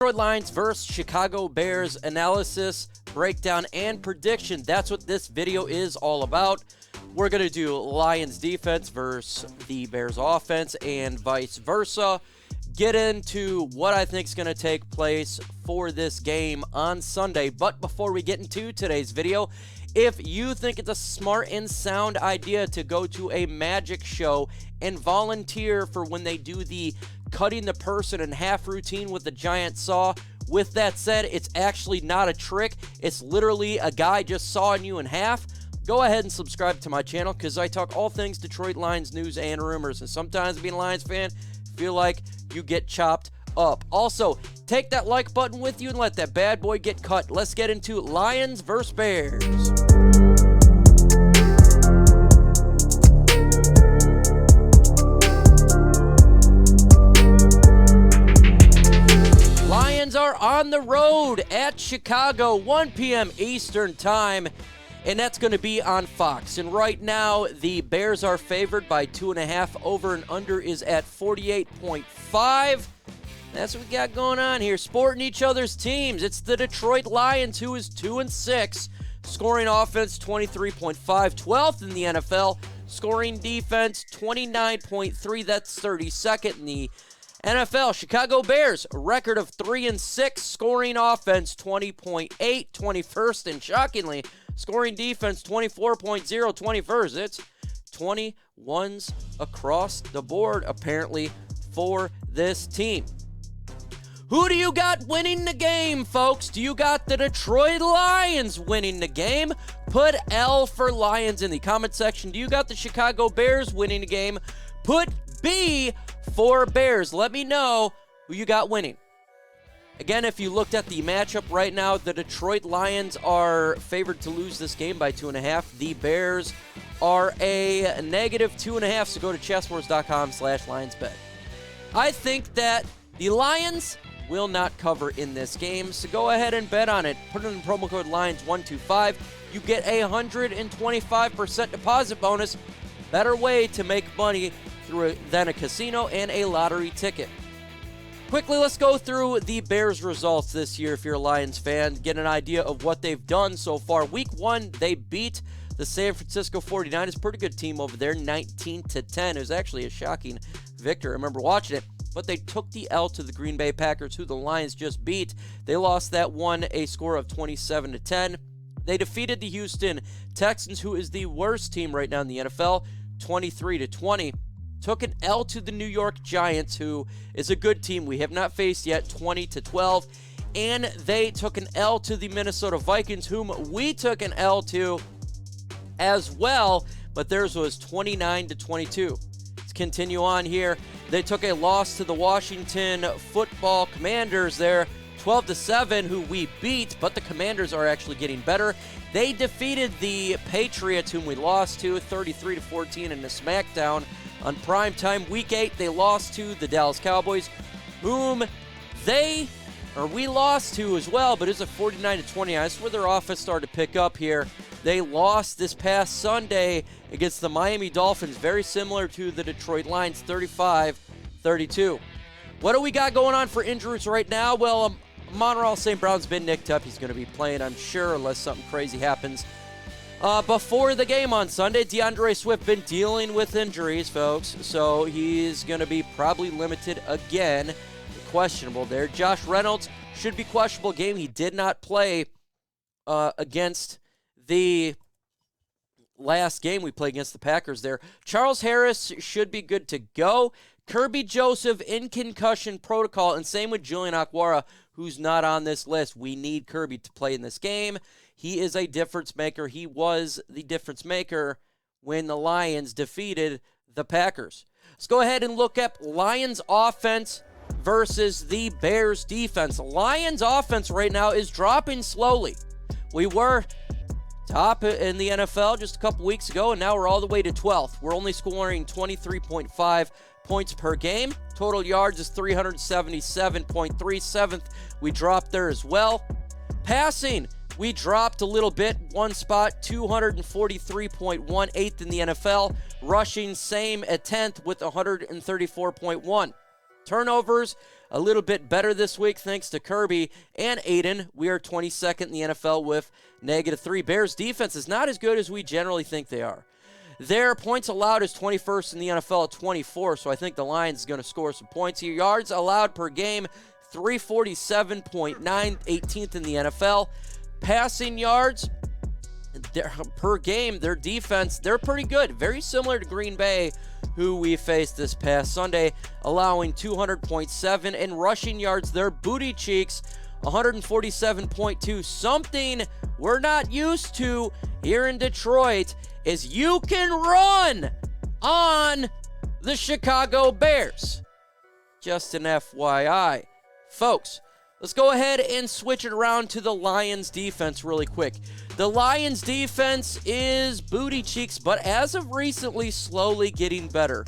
Detroit Lions versus Chicago Bears analysis, breakdown, and prediction. That's what this video is all about. We're going to do Lions defense versus the Bears offense and vice versa. Get into what I think is going to take place for this game on Sunday. But before we get into today's video, if you think it's a smart and sound idea to go to a magic show and volunteer for when they do the cutting the person in half routine with the giant saw, with that said, it's actually not a trick. It's literally a guy just sawing you in half. Go ahead and subscribe to my channel because I talk all things Detroit Lions news and rumors. And sometimes being a Lions fan, feel like you get chopped up. Also, take that like button with you and let that bad boy get cut. Let's get into Lions versus Bears. Lions are on the road at Chicago, 1 p.m. Eastern time, and that's going to be on Fox. And right now, the Bears are favored by 2.5. Over and under is at 48.5. That's what we got going on here. Sporting each other's teams. It's the Detroit Lions, who is 2-6. Scoring offense, 23.5. 12th in the NFL. Scoring defense, 29.3. That's 32nd in the NFL. Chicago Bears, a record of 3-6. Scoring offense, 20.8. 21st. And shockingly, scoring defense, 24.0. 21st. It's 21s across the board, apparently, for this team. Who do you got winning the game, folks? Do you got the Detroit Lions winning the game? Put L for Lions in the comment section. Do you got the Chicago Bears winning the game? Put B for Bears. Let me know who you got winning. Again, if you looked at the matchup right now, the Detroit Lions are favored to lose this game by 2.5. The Bears are a negative 2.5, so go to chesswars.com/lionsbet. I think that the Lions will not cover in this game, so go ahead and bet on it. Put in the promo code LIONS125. You get a 125% deposit bonus. Better way to make money than a casino and a lottery ticket. Quickly, let's go through the Bears results this year if you're a Lions fan. Get an idea of what they've done so far. Week 1, they beat the San Francisco 49ers. Pretty good team over there, 19-10. It was actually a shocking victory. I remember watching it. But they took the L to the Green Bay Packers, who the Lions just beat. They lost that one a score of 27-10. They defeated the Houston Texans, who is the worst team right now in the NFL, 23-20. Took an L to the New York Giants, who is a good team we have not faced yet, 20-12. And they took an L to the Minnesota Vikings, whom we took an L to as well, but theirs was 29-22. Let's continue on here. They took a loss to the Washington Football Commanders there, 12-7, who we beat, but the Commanders are actually getting better. They defeated the Patriots, whom we lost to, 33-14 in the SmackDown. On primetime, Week 8, they lost to the Dallas Cowboys, whom we lost to as well, but it's a 49-20. That's where their offense started to pick up here. They lost this past Sunday against the Miami Dolphins, very similar to the Detroit Lions, 35-32. What do we got going on for injuries right now? Well, Amon-Ra St. Brown's been nicked up. He's going to be playing, I'm sure, unless something crazy happens. Before the game on Sunday, DeAndre Swift been dealing with injuries, folks, so he's going to be probably limited again. Questionable there. Josh Reynolds should be questionable game. He did not play against the last game we played against the Packers there. Charles Harris should be good to go. Kerby Joseph in concussion protocol, and same with Julian Okwara, who's not on this list. We need Kerby to play in this game. He is a difference maker. He was the difference maker when the Lions defeated the Packers. Let's go ahead and look up Lions offense versus the Bears defense. Lions offense right now is dropping slowly. We were top in the NFL just a couple weeks ago, and now we're all the way to 12th. We're only scoring 23.5 points per game. Total yards is 377.3. 7th, we dropped there as well. Passing, we dropped a little bit, one spot, 243.1, 8th in the NFL. Rushing, same at 10th with 134.1. Turnovers, a little bit better this week thanks to Kerby and Aidan. We are 22nd in the NFL with -3. Bears defense is not as good as we generally think they are. Their points allowed is 21st in the NFL at 24, so I think the Lions is going to score some points here. Yards allowed per game, 347.9, 18th in the NFL. Passing yards per game, their defense, they're pretty good. Very similar to Green Bay, who we faced this past Sunday, allowing 200.7. And rushing yards, their booty cheeks, 147.2. Something we're not used to here in Detroit is you can run on the Chicago Bears. Just an FYI. Folks, let's go ahead and switch it around to the Lions defense really quick. The Lions defense is booty cheeks, but as of recently, slowly getting better.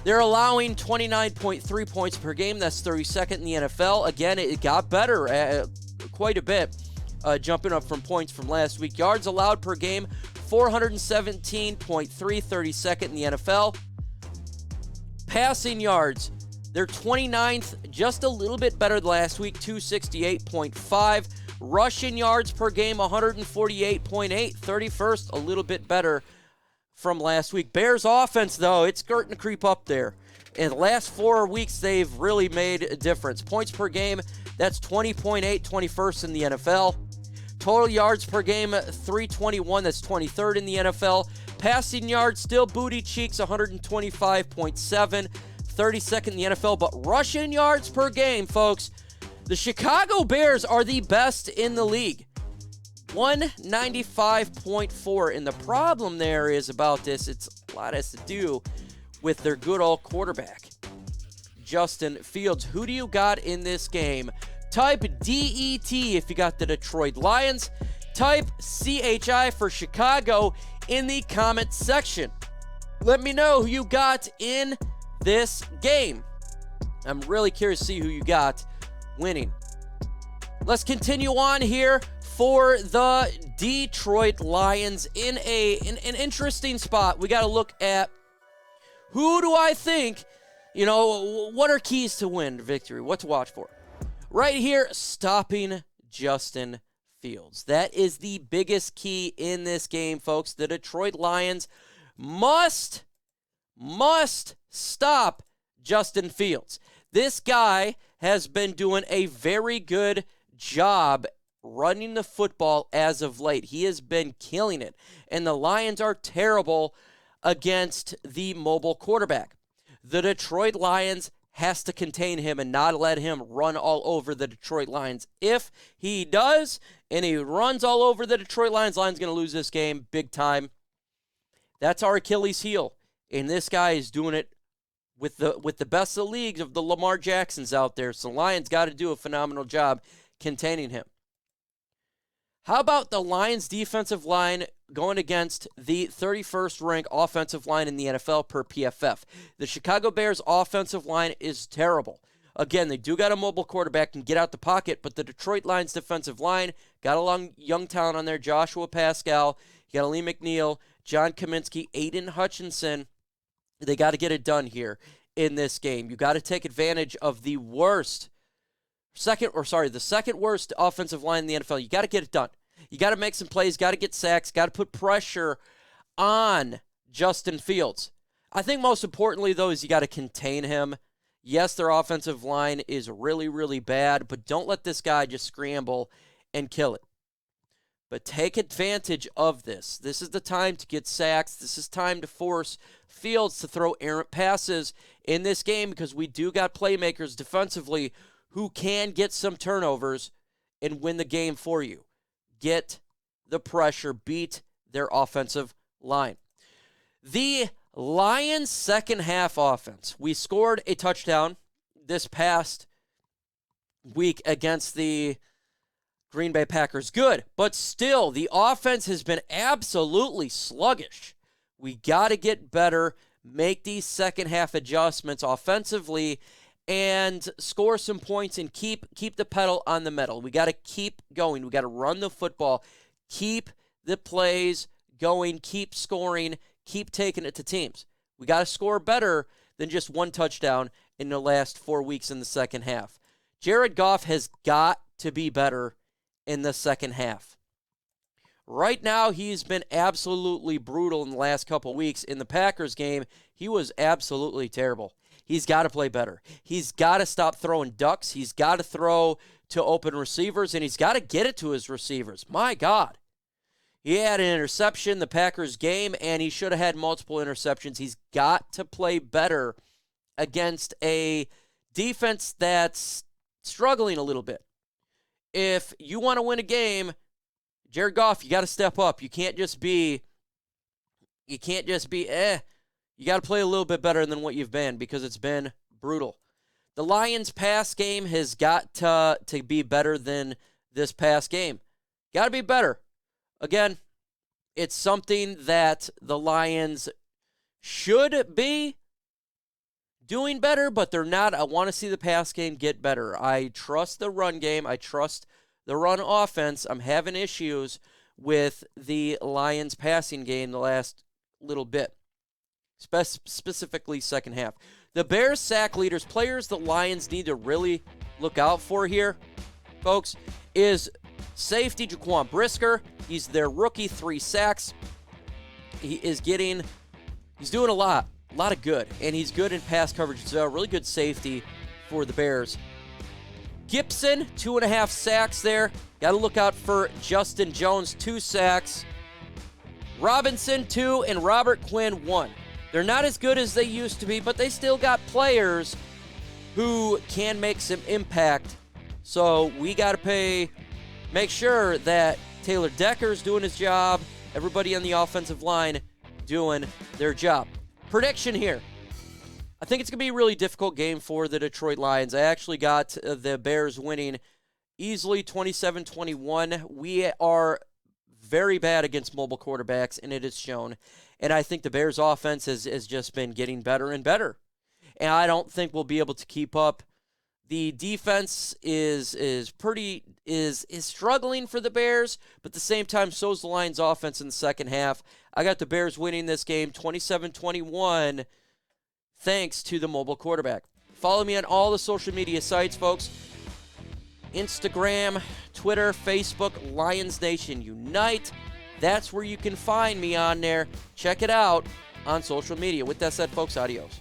They're allowing 29.3 points per game. That's 32nd in the NFL. Again, it got better quite a bit, jumping up from points from last week. Yards allowed per game, 417.3, 32nd in the NFL. Passing yards, they're 29th, just a little bit better than last week, 268.5. Rushing yards per game, 148.8, 31st, a little bit better from last week. Bears offense, though, it's starting to creep up there. In the last 4 weeks, they've really made a difference. Points per game, that's 20.8, 21st in the NFL. Total yards per game, 321, that's 23rd in the NFL. Passing yards, still booty cheeks, 125.7, 32nd in the NFL. But rushing yards per game, folks, the Chicago Bears are the best in the league. 195.4. And the problem there is about this, it's a lot has to do with their good old quarterback, Justin Fields. Who do you got in this game? Type DET if you got the Detroit Lions. Type CHI for Chicago in the comment section. Let me know who you got in this game. I'm really curious to see who you got winning. Let's continue on here for the Detroit Lions in an interesting spot. We got to look at who do I think, what are keys to win victory? What to watch for? Right here, stopping Justin Fields. That is the biggest key in this game, folks. The Detroit Lions must stop Justin Fields. This guy has been doing a very good job running the football as of late. He has been killing it. And the Lions are terrible against the mobile quarterback. The Detroit Lions has to contain him and not let him run all over the Detroit Lions. If he does, and he runs all over the Detroit Lions, Lions going to lose this game big time. That's our Achilles heel. And this guy is doing it with the best of the leagues of the Lamar Jacksons out there. So Lions got to do a phenomenal job containing him. How about the Lions defensive line going against the 31st ranked offensive line in the NFL per PFF? The Chicago Bears offensive line is terrible. Again, they do got a mobile quarterback and get out the pocket, but the Detroit Lions defensive line got a young talent on there. Joshua Pascal, you got Lee McNeil, John Kaminsky, Aidan Hutchinson. They got to get it done here in this game. You got to take advantage of the second worst offensive line in the NFL. You got to get it done. You got to make some plays, got to get sacks, got to put pressure on Justin Fields. I think most importantly, though, is you got to contain him. Yes, their offensive line is really, really bad, but don't let this guy just scramble and kill it. But take advantage of this. This is the time to get sacks. This is time to force Fields to throw errant passes in this game because we do got playmakers defensively who can get some turnovers and win the game for you. Get the pressure, beat their offensive line. The Lions' second half offense. We scored a touchdown this past week against the Green Bay Packers. Good, but still, the offense has been absolutely sluggish. We got to get better, make these second half adjustments offensively, and score some points and keep the pedal on the metal. We got to keep going. We got to run the football, keep the plays going, keep scoring, keep taking it to teams. We got to score better than just one touchdown in the last 4 weeks in the second half. Jared Goff has got to be better in the second half. Right now, he's been absolutely brutal in the last couple weeks. In the Packers game, he was absolutely terrible. He's got to play better. He's got to stop throwing ducks. He's got to throw to open receivers, and he's got to get it to his receivers. My God. He had an interception the Packers game, and he should have had multiple interceptions. He's got to play better against a defense that's struggling a little bit. If you want to win a game, Jared Goff, you got to step up. You can't just be, You got to play a little bit better than what you've been because it's been brutal. The Lions' pass game has got to be better than this past game. Got to be better. Again, it's something that the Lions should be doing better, but they're not. I want to see the pass game get better. I trust the run game. I trust the run offense. I'm having issues with the Lions passing game the last little bit, specifically second half. The Bears sack leaders, players the Lions need to really look out for here, folks, is safety Jaquan Brisker. He's their rookie, 3 sacks. He's doing a lot of good, and he's good in pass coverage. So a really good safety for the Bears. Gibson, 2.5 sacks there. Got to look out for Justin Jones, 2 sacks. Robinson, 2, and Robert Quinn, 1. They're not as good as they used to be, but they still got players who can make some impact. So we got to make sure that Taylor Decker's doing his job, everybody on the offensive line doing their job. Prediction here. I think it's going to be a really difficult game for the Detroit Lions. I actually got the Bears winning easily 27-21. We are very bad against mobile quarterbacks, and it is shown. And I think the Bears' offense has just been getting better and better. And I don't think we'll be able to keep up. The defense is struggling for the Bears, but at the same time, so is the Lions' offense in the second half. I got the Bears winning this game 27-21 thanks to the mobile quarterback. Follow me on all the social media sites, folks. Instagram, Twitter, Facebook, Lions Nation Unite. That's where you can find me on there. Check it out on social media. With that said, folks, adios.